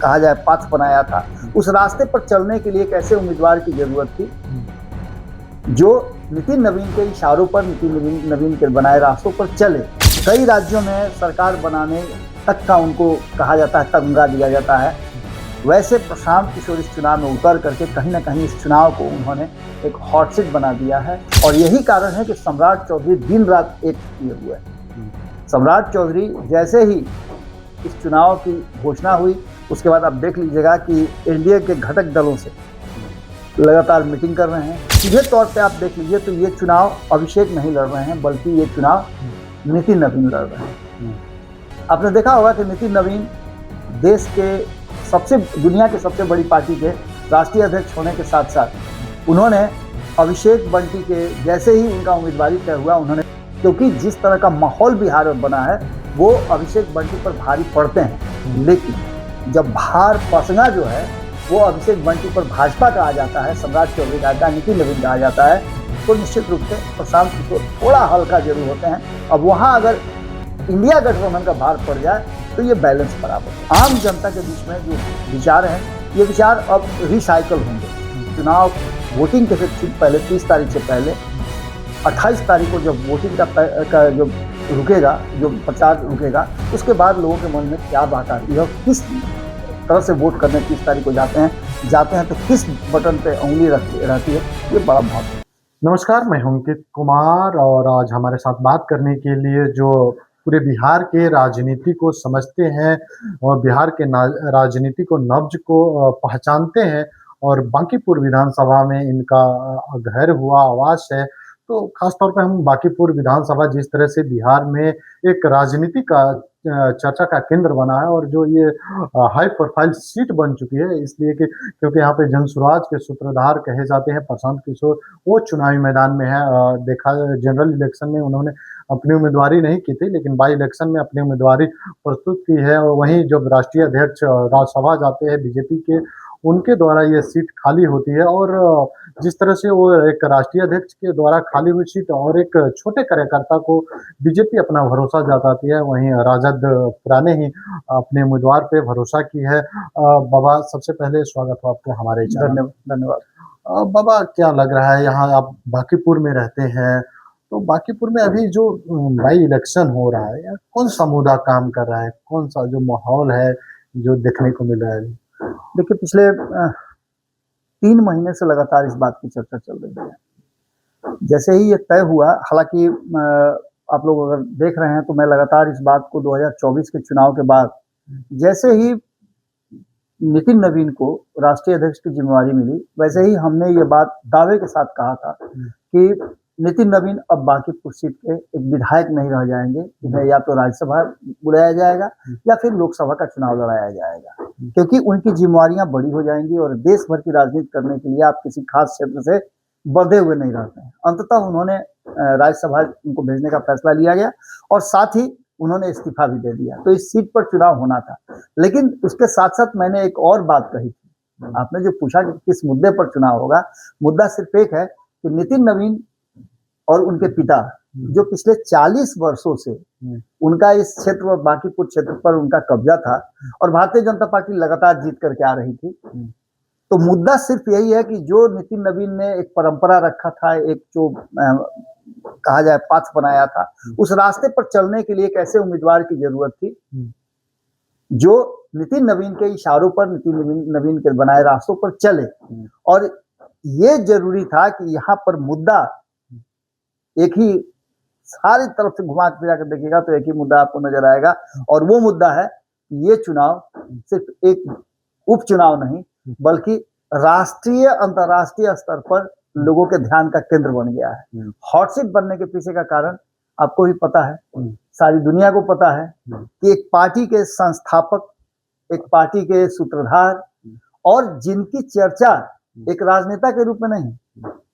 कहा जाए पथ बनाया था, उस रास्ते पर चलने के लिए एक ऐसे उम्मीदवार की जरूरत थी जो नितिन नवीन के इशारों पर, नितिन नवीन के बनाए रास्तों पर चले। कई राज्यों में सरकार बनाने तक का उनको कहा जाता है, तमगा दिया जाता है। वैसे प्रशांत किशोर इस चुनाव में उतर करके कहीं ना कहीं इस चुनाव को उन्होंने एक हॉट सीट बना दिया है, और यही कारण है कि सम्राट चौधरी दिन रात एक किए हुए हैं। सम्राट चौधरी जैसे ही इस चुनाव की घोषणा हुई, उसके बाद आप देख लीजिएगा कि एनडीए के घटक दलों से लगातार मीटिंग कर रहे हैं। सीधे तौर पे आप देख लीजिए तो ये चुनाव अभिषेक नहीं लड़ रहे हैं, बल्कि ये चुनाव नितिन नवीन लड़ रहे हैं। आपने देखा होगा कि नितिन नवीन देश के दुनिया के सबसे बड़ी पार्टी के राष्ट्रीय अध्यक्ष होने के साथ साथ उन्होंने अभिषेक बंटी के जैसे ही उनका उम्मीदवारी तय हुआ, उन्होंने, क्योंकि जिस तरह का माहौल बिहार में बना है वो अभिषेक बंटी पर भारी पड़ते हैं, लेकिन जब भार पसंगा जो है वो अभिषेक बंटी पर भाजपा का आ जाता है, सम्राट चौधरी का आता है, नितिन नवीन का आ जाता है, तो निश्चित रूप से प्रशांत किशोर थोड़ा हल्का जरूर होते हैं। अब वहाँ अगर इंडिया गठबंधन का भार पड़ जाए तो ये बैलेंस बराबर। आम जनता के बीच में जो विचार हैं, ये विचार अब रिसाइकल होंगे। चुनाव वोटिंग के ठीक पहले 30 तारीख से पहले 28 तारीख को जब वोटिंग का जो रुकेगा, जो प्रचार रुकेगा, उसके बाद लोगों के मन में क्या बात आती है और किस तरह से वोट करने 30 तारीख को जाते हैं तो किस बटन पे उंगली रहती है, ये बड़ा महत्व। नमस्कार, मैं हूं अंकित कुमार और आज हमारे साथ बात करने के लिए जो पूरे बिहार के राजनीति को समझते हैं और बिहार के राजनीति को नब्ज को पहचानते हैं और बांकीपुर विधानसभा में इनका घर हुआ आवास है, तो खास तौर पे हम बांकीपुर विधानसभा जिस तरह से बिहार में एक राजनीति का चर्चा का केंद्र बना है और जो ये हाई प्रोफाइल सीट बन चुकी है, इसलिए कि क्योंकि यहाँ पे जनसुराज के सूत्रधार कहे जाते हैं प्रशांत किशोर, वो चुनावी मैदान में है। देखा जनरल इलेक्शन में उन्होंने अपनी उम्मीदवारी नहीं की थी, लेकिन बाई इलेक्शन में अपनी उम्मीदवारी प्रस्तुत की है। और वहीं जब राष्ट्रीय अध्यक्ष राज्यसभा जाते हैं बीजेपी के, उनके द्वारा ये सीट खाली होती है और जिस तरह से वो एक राष्ट्रीय अध्यक्ष के द्वारा खाली हुई सीट और एक छोटे कार्यकर्ता को बीजेपी अपना भरोसा जताती है, वहीं राजद पुराने ही अपने उम्मीदवार पे भरोसा की है। बाबा, सबसे पहले स्वागत हो आपको हमारे चैनल। धन्यवाद। बाबा, क्या लग रहा है, यहाँ आप बांकीपुर में रहते हैं, तो बांकीपुर में अभी जो बाई इलेक्शन हो रहा है, या कौन सा मुद्दा काम कर रहा है, कौन सा जो माहौल है जो देखने को मिल रहा है? देखिए, पिछले 3 महीने से लगातार इस बात की चर्चा चल रही है। जैसे ही ये तय हुआ, हालांकि आप लोग अगर देख रहे हैं तो मैं लगातार इस बात को 2024 के चुनाव के बाद, जैसे ही नितिन नवीन को राष्ट्रीय अध्यक्ष की जिम्मेवारी मिली, वैसे ही हमने ये बात दावे के साथ कहा था कि नितिन नवीन अब बांकीपुर सीट के एक विधायक नहीं रह जाएंगे, इन्हें या तो राज्यसभा बुलाया जाएगा या फिर लोकसभा का चुनाव लड़ाया जाएगा, क्योंकि उनकी जिम्मेवारियां बड़ी हो जाएंगी और देश भर की राजनीति करने के लिए आप किसी खास क्षेत्र से बंधे हुए नहीं रहते हैं। अंततः उन्होंने राज्यसभा उनको भेजने का फैसला लिया गया और साथ ही उन्होंने इस्तीफा भी दे दिया, तो इस सीट पर चुनाव होना था। लेकिन उसके साथ साथ मैंने एक और बात कही थी। आपने जो पूछा कि किस मुद्दे पर चुनाव होगा, मुद्दा सिर्फ एक है कि नितिन नवीन और उनके पिता, जो पिछले 40 वर्षों से उनका इस क्षेत्र और बांकीपुर क्षेत्र पर उनका कब्जा था और भारतीय जनता पार्टी लगातार जीत करके आ रही थी, तो मुद्दा सिर्फ यही है कि जो नितिन नवीन ने एक परंपरा रखा था, एक जो कहा जाए पथ बनाया था, उस रास्ते पर चलने के लिए एक ऐसे उम्मीदवार की जरूरत थी जो नितिन नवीन के इशारों पर, नितिन नवीन के बनाए रास्तों पर चले। और ये जरूरी था कि यहाँ पर मुद्दा एक ही, सारी तरफ से घुमा फिरा कर देखिएगा तो एक ही मुद्दा आपको नजर आएगा, और वो मुद्दा है कि ये चुनाव सिर्फ एक उपचुनाव नहीं, बल्कि राष्ट्रीय अंतर्राष्ट्रीय स्तर पर लोगों के ध्यान का केंद्र बन गया है। हॉट सीट बनने के पीछे का कारण आपको भी पता है, सारी दुनिया को पता है कि एक पार्टी के संस्थापक, एक पार्टी के सूत्रधार, और जिनकी चर्चा एक राजनेता के रूप में नहीं,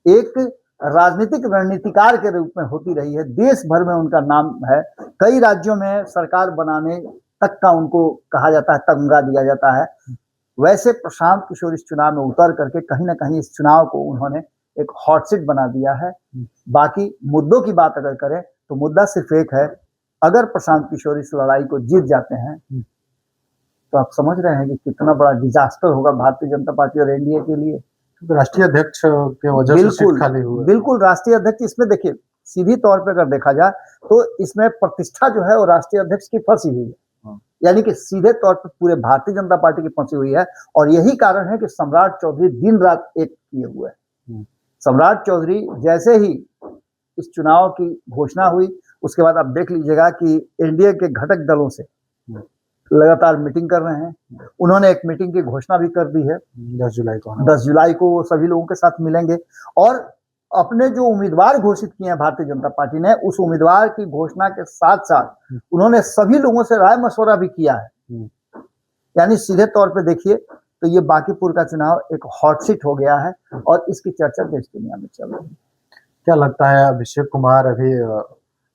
एक राजनीतिक रणनीतिकार के रूप में होती रही है, देश भर में उनका नाम है। कई राज्यों में सरकार बनाने तक का उनको कहा जाता है, तमगा दिया जाता है। वैसे प्रशांत किशोर इस चुनाव में उतर करके कहीं ना कहीं इस चुनाव को उन्होंने एक हॉट सीट बना दिया है। बाकी मुद्दों की बात अगर करें तो मुद्दा सिर्फ एक है, अगर प्रशांत किशोर इस लड़ाई को जीत जाते हैं तो आप समझ रहे हैं कि कितना बड़ा डिजास्टर होगा भारतीय जनता पार्टी और एनडीए के लिए। राष्ट्रीय अध्यक्ष के वजह से सीट बिल्कुल खाली हुआ है। बिल्कुल, राष्ट्रीय अध्यक्ष इसमें देखिए सीधी तौर पे अगर देखा जाए तो इसमें प्रतिष्ठा जो है वो राष्ट्रीय अध्यक्ष की फंसी हुई है, यानी कि सीधे तौर पे पूरे भारतीय जनता पार्टी की फंसी हुई है। और यही कारण है कि सम्राट चौधरी दिन रात एक किए हुए हैं। सम्राट चौधरी जैसे ही इस चुनाव की घोषणा हुई उसके बाद आप देख लीजिएगा कि एनडीए के घटक दलों से लगातार मीटिंग कर रहे हैं। उन्होंने एक मीटिंग की घोषणा भी कर दी है 10 जुलाई को। 10 जुलाई को वो सभी लोगों के साथ मिलेंगे और अपने जो उम्मीदवार घोषित किए हैं भारतीय जनता पार्टी ने, उस उम्मीदवार की घोषणा के साथ साथ उन्होंने सभी लोगों से राय मशवरा भी किया है। यानी सीधे तौर पे देखिए तो ये बांकीपुर का चुनाव एक हॉट सीट हो गया है और इसकी चर्चा देश दुनिया में चल रही है। क्या लगता है अभिषेक कुमार अभी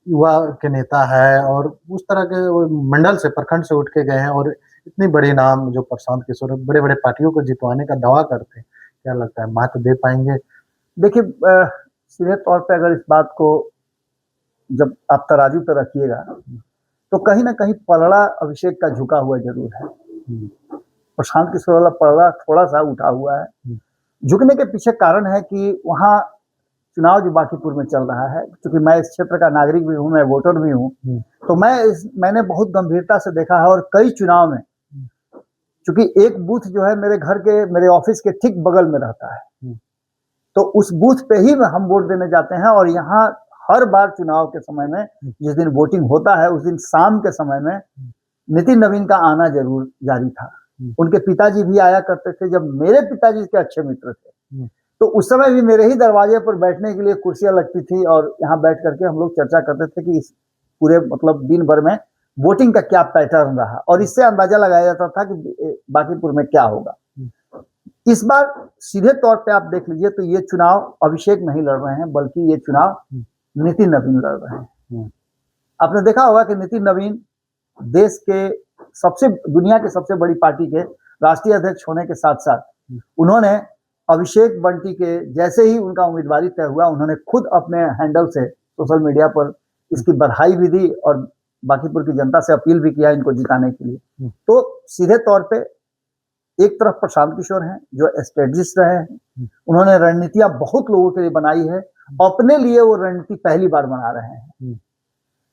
युवा के नेता है और उस तरह के मंडल से, प्रखंड से उठ के गए हैं और इतनी बड़ी नाम जो प्रशांत किशोर बड़े बड़े पार्टियों को जितवाने का दावा करते हैं, क्या लगता है महत्व दे पाएंगे? देखिए सीधे तौर पे अगर इस बात को जब आप तराजू पे रखिएगा तो कहीं ना कहीं पलड़ा अभिषेक का झुका हुआ जरूर है। प्रशांत किशोर वाला पलड़ा थोड़ा सा उठा हुआ है। झुकने के पीछे कारण है कि वहाँ चुनाव जो बांकीपुर में चल रहा है, क्योंकि मैं इस क्षेत्र का नागरिक भी हूँ, मैं वोटर भी हूँ, तो मैंने बहुत गंभीरता से देखा है। और कई चुनाव में चूंकि एक बूथ जो है मेरे ऑफिस के ठीक बगल में रहता है, तो उस बूथ पे ही हम वोट देने जाते हैं। और यहाँ हर बार चुनाव के समय में जिस दिन वोटिंग होता है उस दिन शाम के समय में नितिन नवीन का आना जरूर जारी था। उनके पिताजी भी आया करते थे, जब मेरे पिताजी के अच्छे मित्र थे तो उस समय भी मेरे ही दरवाजे पर बैठने के लिए कुर्सियां लगती थी और यहाँ बैठ करके हम लोग चर्चा करते थे कि इस पूरे मतलब दिन भर में वोटिंग का क्या पैटर्न रहा और इससे अंदाजा लगाया जाता था कि बांकीपुर में क्या होगा। इस बार सीधे तौर पे आप देख लीजिए तो ये चुनाव अभिषेक नहीं लड़ रहे हैं, बल्कि ये चुनाव नितिन नवीन लड़ रहे हैं। आपने देखा होगा कि नितिन नवीन देश के दुनिया के सबसे बड़ी पार्टी के राष्ट्रीय अध्यक्ष होने के साथ साथ उन्होंने अभिषेक बंटी के जैसे ही उनका उम्मीदवारी तय हुआ, उन्होंने खुद अपने हैंडल से सोशल मीडिया पर इसकी बधाई भी दी और बांकीपुर की जनता से अपील भी किया इनको जिताने के लिए। तो सीधे तौर पे एक तरफ प्रशांत किशोर हैं जो स्ट्रेटजिस्ट रहे हैं, उन्होंने रणनीतियां बहुत लोगों के लिए बनाई है, अपने लिए वो रणनीति पहली बार बना रहे हैं।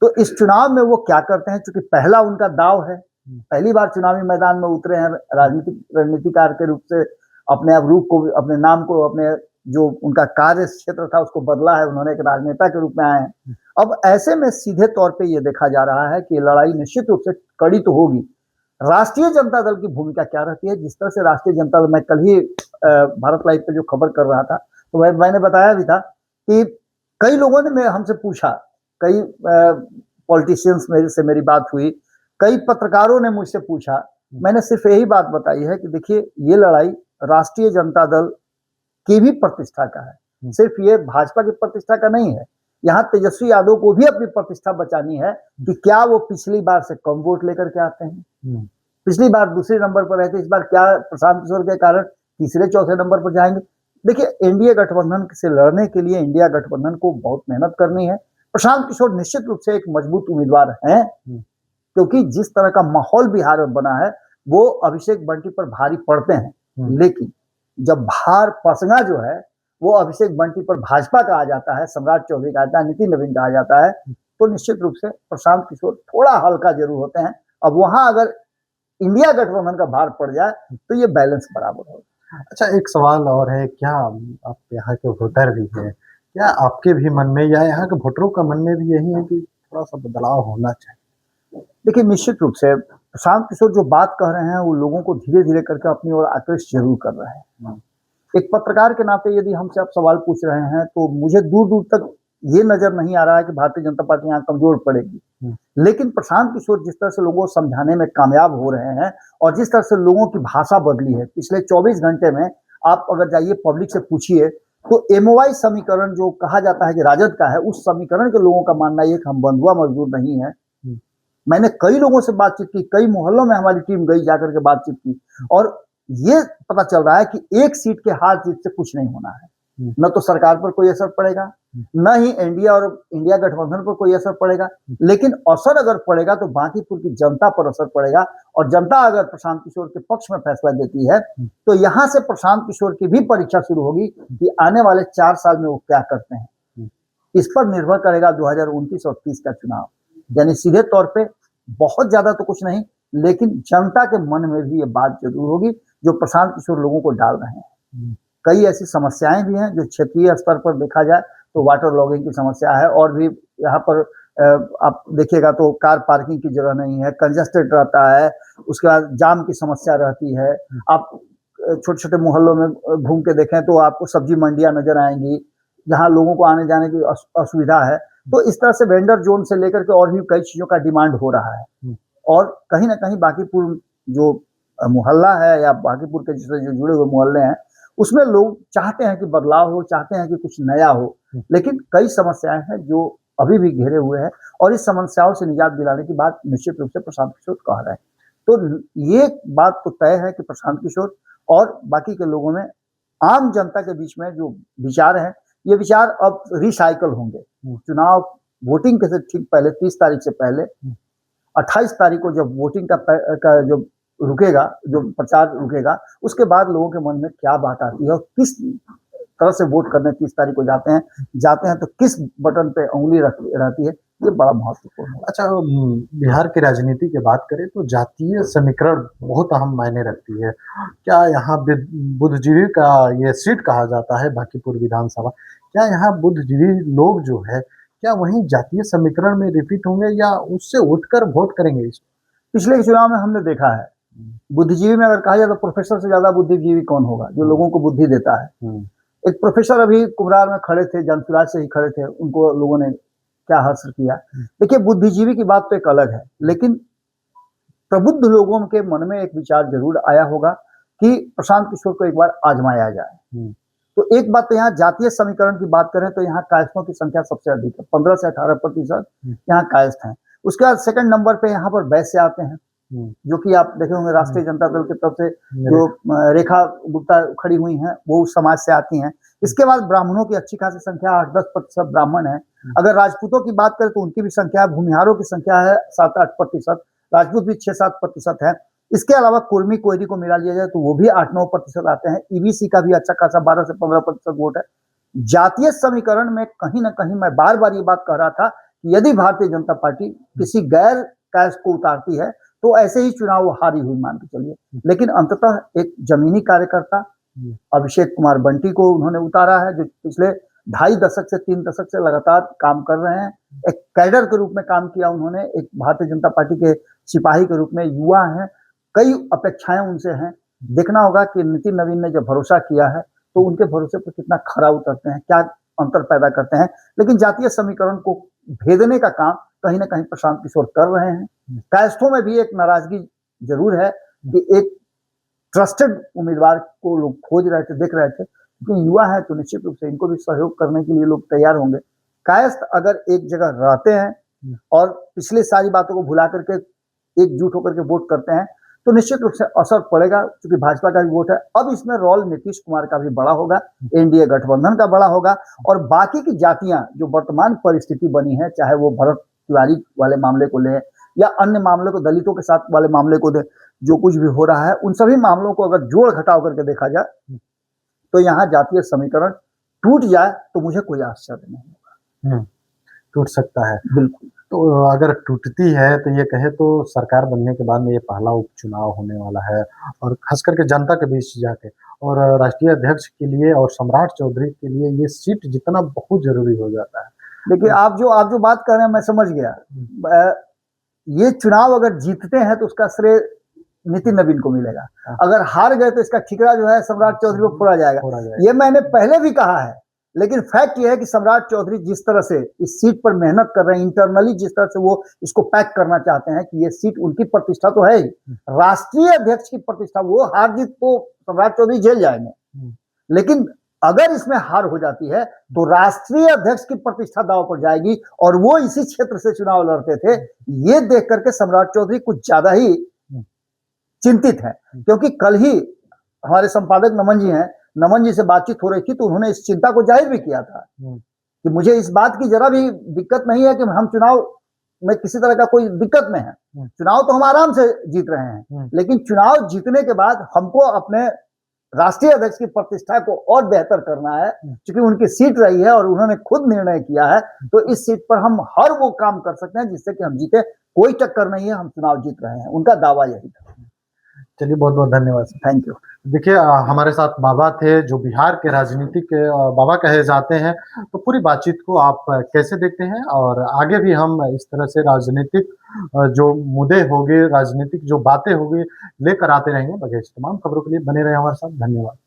तो इस चुनाव में वो क्या करते हैं, चूंकि पहला उनका दाव है, पहली बार चुनावी मैदान में उतरे हैं, रणनीतिकार के रूप से अपने रूप को, अपने नाम को, अपने जो उनका कार्य क्षेत्र था उसको बदला है, उन्होंने एक राजनेता के रूप में आए हैं। अब ऐसे में सीधे तौर पे ये देखा जा रहा है कि लड़ाई निश्चित रूप से कड़ी तो होगी। राष्ट्रीय जनता दल की भूमिका क्या रहती है, जिस तरह से राष्ट्रीय जनता दल, मैं कल ही भारत लाइव पे जो खबर कर रहा था तो मैंने बताया भी था कि कई लोगों ने हमसे पूछा, कई पॉलिटिशियंस से मेरी बात हुई, कई पत्रकारों ने मुझसे पूछा, मैंने सिर्फ यही बात बताई है कि देखिए ये लड़ाई राष्ट्रीय जनता दल की भी प्रतिष्ठा का है, सिर्फ ये भाजपा की प्रतिष्ठा का नहीं है। यहाँ तेजस्वी यादव को भी अपनी प्रतिष्ठा बचानी है कि क्या वो पिछली बार से कम वोट लेकर के आते हैं। पिछली बार दूसरे नंबर पर रहते, इस बार क्या प्रशांत किशोर के कारण तीसरे चौथे नंबर पर जाएंगे। देखिए एनडीए गठबंधन से लड़ने के लिए इंडिया गठबंधन को बहुत मेहनत करनी है। प्रशांत किशोर निश्चित रूप से एक मजबूत उम्मीदवार हैं, क्योंकि जिस तरह का माहौल बिहार में बना है वो अभिषेक बंटी पर भारी पड़ते हैं। लेकिन जब भार पसंगा जो है वो अभिषेक बंटी पर भाजपा का आ जाता है, सम्राट चौधरी का आता है, नितिन नवीन का आ जाता है, तो निश्चित रूप से प्रशांत किशोर थोड़ा हल्का जरूर होते हैं। अब वहां अगर इंडिया गठबंधन का भार पड़ जाए तो ये बैलेंस बराबर होगा। अच्छा, एक सवाल और है, क्या आप यहाँ के वोटर भी हैं, क्या आपके भी मन में या यहाँ के वोटरों का मन में भी यही है कि थोड़ा सा बदलाव होना चाहिए? देखिए निश्चित रूप से प्रशांत किशोर जो बात कह रहे हैं वो लोगों को धीरे धीरे करके अपनी ओर आकृष्ट जरूर कर रहे हैं। एक पत्रकार के नाते यदि हमसे आप सवाल पूछ रहे हैं तो मुझे दूर दूर तक ये नजर नहीं आ रहा है कि भारतीय जनता पार्टी यहाँ कमजोर पड़ेगी। लेकिन प्रशांत किशोर जिस तरह से लोगों को समझाने में कामयाब हो रहे हैं और जिस तरह से लोगों की भाषा बदली है पिछले 24 घंटे में, आप अगर जाइए पब्लिक से पूछिए तो एमओआई समीकरण जो कहा जाता है कि राजद का है, उस समीकरण के लोगों का मानना ये कि हम बंधुआ मजदूर नहीं है। मैंने कई लोगों से बातचीत की, कई मोहल्लों में हमारी टीम गई जाकर के बातचीत की और ये पता चल रहा है कि एक सीट के हार जीत से कुछ नहीं होना है। न तो सरकार पर कोई असर पड़ेगा, न ही एनडीए और इंडिया गठबंधन पर कोई असर पड़ेगा, लेकिन असर अगर पड़ेगा तो बांकीपुर की जनता पर असर पड़ेगा। और जनता अगर प्रशांत किशोर के पक्ष में फैसला देती है तो यहाँ से प्रशांत किशोर की भी परीक्षा शुरू होगी कि आने वाले 4 साल में वो क्या करते हैं। इस पर निर्भर करेगा 2029 और 30 का चुनाव। यानी सीधे तौर पे बहुत ज्यादा तो कुछ नहीं, लेकिन जनता के मन में भी ये बात जरूर होगी जो प्रशांत किशोर लोगों को डाल रहे हैं। कई ऐसी समस्याएं भी हैं जो क्षेत्रीय स्तर पर देखा जाए तो वाटर लॉगिंग की समस्या है, और भी यहाँ पर आप देखिएगा तो कार पार्किंग की जगह नहीं है, कंजस्टेड रहता है, उसके बाद जाम की समस्या रहती है। आप छोटे छोटे मोहल्लों में घूम के देखें तो आपको सब्जी मंडियां नजर आएंगी जहाँ लोगों को आने जाने की असुविधा है। तो इस तरह से वेंडर जोन से लेकर के और भी कई चीजों का डिमांड हो रहा है। और कहीं ना कहीं बांकीपुर जो मोहल्ला है या बांकीपुर के जिससे जो जुड़े हुए मोहल्ले हैं उसमें लोग चाहते हैं कि बदलाव हो, चाहते हैं कि कुछ नया हो, लेकिन कई समस्याएं हैं जो अभी भी घेरे हुए हैं और इस समस्याओं से निजात दिलाने की बात निश्चित रूप से प्रशांत किशोर कह रहे हैं। तो ये बात तो तय है कि प्रशांत किशोर और बाकी के लोगों में, आम जनता के बीच में जो विचार हैं ये विचार अब रिसाइकल होंगे। चुनाव वोटिंग के से ठीक पहले 30 तारीख से पहले 28 तारीख को जब वोटिंग का जो रुकेगा, जो प्रचार रुकेगा, उसके बाद लोगों के मन में क्या बात आती है और किस तरह से वोट करने 30 तारीख को जाते हैं तो किस बटन पे उंगली रहती है, ये बड़ा महत्वपूर्ण है। अच्छा, बिहार की राजनीति की बात करें तो जातीय समीकरण बहुत अहम मायने रखती है। क्या यहाँ बुद्धिजीवी का ये सीट कहा जाता है बांकीपुर विधानसभा, क्या यहाँ बुद्धिजीवी लोग जो है क्या वहीं जातीय समीकरण में रिपीट होंगे या उससे उठकर वोट करेंगे? पिछले के चुनाव में हमने देखा है, बुद्धिजीवी में अगर कहा जाए तो प्रोफेसर से ज्यादा बुद्धिजीवी कौन होगा जो लोगों को बुद्धि देता है। एक प्रोफेसर अभी कुबरार में खड़े थे, जनसुराज से ही खड़े थे, उनको लोगों ने क्या हासिल किया। देखिए बुद्धिजीवी की बात तो एक अलग है, लेकिन प्रबुद्ध लोगों के मन में एक विचार जरूर आया होगा कि प्रशांत किशोर को एक बार आजमाया जाए। तो एक बात तो यहाँ जातीय समीकरण की बात करें तो यहाँ कायस्थों की संख्या सबसे अधिक है, 15 से 18% यहाँ कायस्थ हैं। उसके बाद सेकंड नंबर पे यहाँ पर वैश्य आते हैं, जो कि आप देखे होंगे राष्ट्रीय जनता दल की तरफ से जो रेखा गुप्ता खड़ी हुई हैं वो उस समाज से आती हैं। इसके बाद ब्राह्मणों की अच्छी खासी संख्या 8-10% ब्राह्मण है। अगर राजपूतों की बात करें तो उनकी भी संख्या, भूमिहारों की संख्या है 7-8%, राजपूत भी 6-7% है। इसके अलावा कुर्मी कोयरी को मिला लिया जाए तो वो भी 8-9% आते हैं। ईबीसी का भी अच्छा खासा 12 से 15% वोट है। जातीय समीकरण में कहीं ना कहीं मैं बार बार ये बात कह रहा था कि यदि भारतीय जनता पार्टी किसी गैर कास्ट को उतारती है तो ऐसे ही चुनाव वो हारी हुई मान के चलिए, लेकिन अंततः एक जमीनी कार्यकर्ता अभिषेक कुमार बंटी को उन्होंने उतारा है, जो पिछले 2.5 दशक से 3 दशक से लगातार काम कर रहे हैं। एक कैडर के रूप में काम किया उन्होंने, एक भारतीय जनता पार्टी के सिपाही के रूप में, युवा हैं, कई अपेक्षाएं उनसे हैं। देखना होगा कि नितिन नवीन ने जो भरोसा किया है तो उनके भरोसे पर कितना खरा उतरते हैं, क्या अंतर पैदा करते हैं। लेकिन जातीय समीकरण को भेदने का काम कहीं ना कहीं प्रशांत किशोर कर रहे हैं। कायस्थों में भी एक नाराजगी जरूर है कि एक ट्रस्टेड उम्मीदवार को लोग खोज रहे थे, देख रहे थे, क्योंकि युवा है तो निश्चित रूप से इनको भी सहयोग करने के लिए लोग तैयार होंगे। कायस्थ अगर एक जगह रहते हैं और पिछली सारी बातों को भुला करके एकजुट होकर के वोट करते हैं तो निश्चित रूप से असर पड़ेगा, क्योंकि भाजपा का भी वोट है। अब इसमें रोल नीतीश कुमार का भी बड़ा होगा, एनडीए गठबंधन का बड़ा होगा, और बाकी की जातियां जो वर्तमान परिस्थिति बनी है, चाहे वो भरत तिवारी वाले मामले को ले या अन्य मामले को, दलितों के साथ वाले मामले को दे, जो कुछ भी हो रहा है उन सभी मामलों को अगर जोड़ घटाव करके देखा जाए तो यहाँ जातीय समीकरण टूट जाए तो मुझे कोई आश्चर्य नहीं होगा। टूट सकता है, बिल्कुल। तो अगर टूटती है तो ये कहे तो सरकार बनने के बाद में ये पहला उपचुनाव होने वाला है, और खास करके जनता के बीच जाके, और राष्ट्रीय अध्यक्ष के लिए और सम्राट चौधरी के लिए ये सीट जितना बहुत जरूरी हो जाता है। देखिए आप जो बात कर रहे हैं मैं समझ गया। ये चुनाव अगर जीतते हैं तो उसका श्रेय नितिन नवीन को मिलेगा, अगर हार गए तो इसका ठिकरा जो है सम्राट चौधरी को फोड़ा जाएगा। ये मैंने पहले भी कहा है, लेकिन फैक्ट ये है कि सम्राट चौधरी जिस तरह से इस सीट पर मेहनत कर रहे हैं, इंटरनली जिस तरह से वो इसको पैक करना चाहते हैं कि ये सीट उनकी प्रतिष्ठा तो है ही, राष्ट्रीय अध्यक्ष की प्रतिष्ठा, वो हार जीत को सम्राट चौधरी झेल जाएंगे। लेकिन अगर इसमें हार हो जाती है तो राष्ट्रीय अध्यक्ष की प्रतिष्ठा दांव पर जाएगी, और वो इसी क्षेत्र से चुनाव लड़ते थे। ये देख करके सम्राट चौधरी कुछ ज्यादा ही चिंतित है, क्योंकि कल ही हमारे संपादक नमन जी हैं, नमन जी से बातचीत हो रही थी तो उन्होंने इस चिंता को जाहिर भी किया था कि मुझे इस बात की जरा भी दिक्कत नहीं है कि हम चुनाव में किसी तरह का कोई दिक्कत में है। चुनाव तो हम आराम से जीत रहे हैं, लेकिन चुनाव जीतने के बाद हमको अपने राष्ट्रीय अध्यक्ष की प्रतिष्ठा को और बेहतर करना है, क्योंकि उनकी सीट रही है और उन्होंने खुद निर्णय किया है, तो इस सीट पर हम हर वो काम कर सकते हैं जिससे कि हम जीते। कोई टक्कर नहीं है, हम चुनाव जीत रहे हैं, उनका दावा यही था। चलिए बहुत-बहुत धन्यवाद सर। Thank you. देखिए हमारे साथ बाबा थे जो बिहार के राजनीति के बाबा कहे जाते हैं। तो पूरी बातचीत को आप कैसे देखते हैं? और आगे भी हम इस तरह से राजनीतिक जो मुद्दे होंगे, राजनीतिक जो बातें होंगी लेकर आते रहेंगे। बगैर तमाम खबरों के लिए बने रहें हमारे साथ। धन्यवाद।